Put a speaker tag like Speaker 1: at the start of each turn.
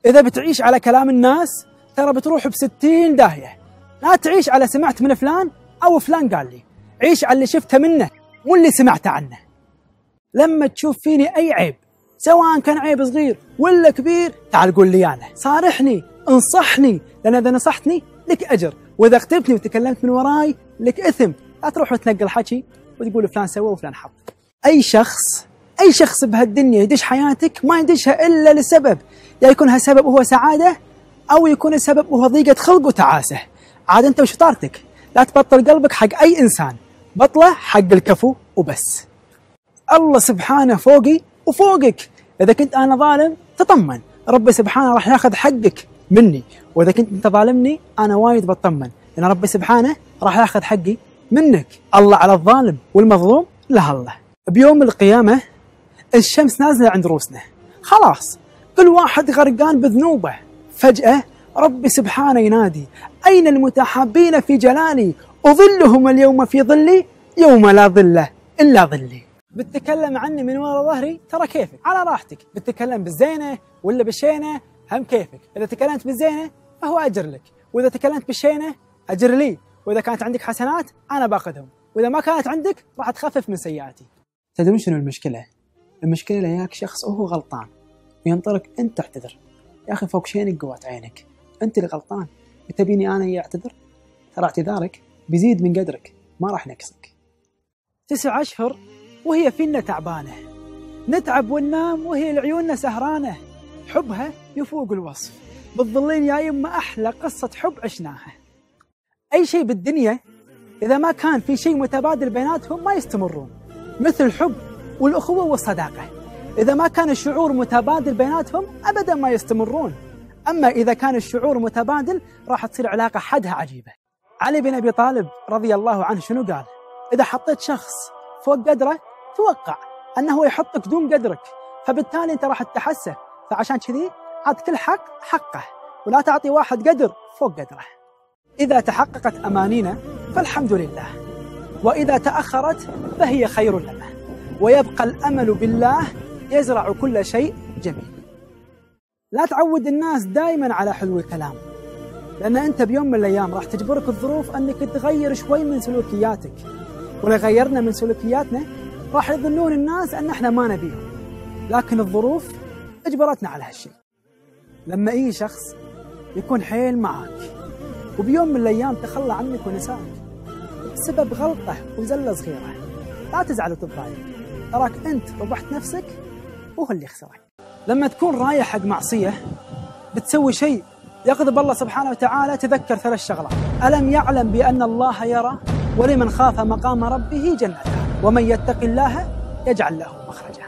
Speaker 1: إذا بتعيش على كلام الناس ترى بتروح ب60 داهية. لا تعيش على سمعت من فلان أو فلان قال لي، عيش على اللي شفته منه مو اللي سمعت عنه. لما تشوف فيني أي عيب سواء كان عيب صغير ولا كبير تعال قول لي أنا، صارحني، انصحني، لأن إذا نصحتني لك أجر، وإذا اغتبتني وتكلمت من وراي لك إثم. لا تروح وتنقل حكي وتقول فلان سوى وفلان حط. أي شخص بهالدنيا يدش حياتك ما يدشها إلا لسبب، يا يكون هالسبب هو سعادة أو يكون السبب هو ضيقة خلق وتعاسة. عاد أنت وشطارتك، لا تبطل قلبك حق أي إنسان، بطله حق الكفو وبس. الله سبحانه فوقي وفوقك، إذا كنت أنا ظالم تطمن، ربي سبحانه راح ياخذ حقك مني، وإذا كنت أنت ظالمني أنا وايد بطمن، لأن ربي سبحانه راح ياخذ حقي منك. الله على الظالم والمظلوم له الله. بيوم القيامة الشمس نازلة عند روسنا، خلاص كل واحد غرقان بذنوبه. فجأة ربي سبحانه ينادي: أين المتحابين في جلالي؟ أظلهم اليوم في ظلي يوم لا ظل إلا ظلي. بتتكلم عني من وراء ظهري ترى كيفك، على راحتك، بتتكلم بالزينة ولا بالشينة هم كيفك. إذا تكلمت بالزينة فهو أجر لك، وإذا تكلمت بالشينة أجر لي، وإذا كانت عندك حسنات أنا باخذهم، وإذا ما كانت عندك راح تخفف من سيئاتي. تدرون شنو المشكلة؟ المشكلة لياك شخص وهو غلطان وينطرك أنت تعتذر. يا أخي فوق شينك قوات عينك، أنت اللي غلطان، تبيني أنا أعتذر؟ ترى اعتذارك بيزيد من قدرك ما راح نقصك. 9 أشهر وهي فينا تعبانة، نتعب وننام وهي لعيوننا سهرانة، حبها يفوق الوصف، بتظلين يا يمه أحلى قصة حب عشناها. أي شيء بالدنيا إذا ما كان في شيء متبادل بيناتهم ما يستمرون، مثل الحب والأخوة والصداقة، إذا ما كان الشعور متبادل بيناتهم أبدا ما يستمرون. أما إذا كان الشعور متبادل راح تصير علاقة حدها عجيبة. علي بن أبي طالب رضي الله عنه شنو قال؟ إذا حطيت شخص فوق قدره توقع أنه يحطك دون قدرك، فبالتالي أنت راح تتحسف، فعشان كذي عاد كل حق حقه، ولا تعطي واحد قدر فوق قدره. إذا تحققت أمانينا فالحمد لله، وإذا تأخرت فهي خير لنا، ويبقى الأمل بالله يزرع كل شيء جميل. لا تعود الناس دائما على حلو الكلام، لأن أنت بيوم من الأيام راح تجبرك الظروف أنك تغير شوي من سلوكياتك، ولو غيرنا من سلوكياتنا راح يظنون الناس أن احنا ما نبيهم، لكن الظروف اجبرتنا على هالشيء. لما أي شخص يكون حيل معاك وبيوم من الأيام تخلى عنك ونساك بسبب غلطة وزلة صغيرة، لا تزعل وتتضايق، تراك أنت ربحت نفسك وهو اللي خسرك. لما تكون رايح حق معصية بتسوي شيء يغضب الله سبحانه وتعالى تذكر 3 شغلات: ألم يعلم بأن الله يرى، ولمن خاف مقام ربه جنتان، ومن يتق الله يجعل له مخرجا.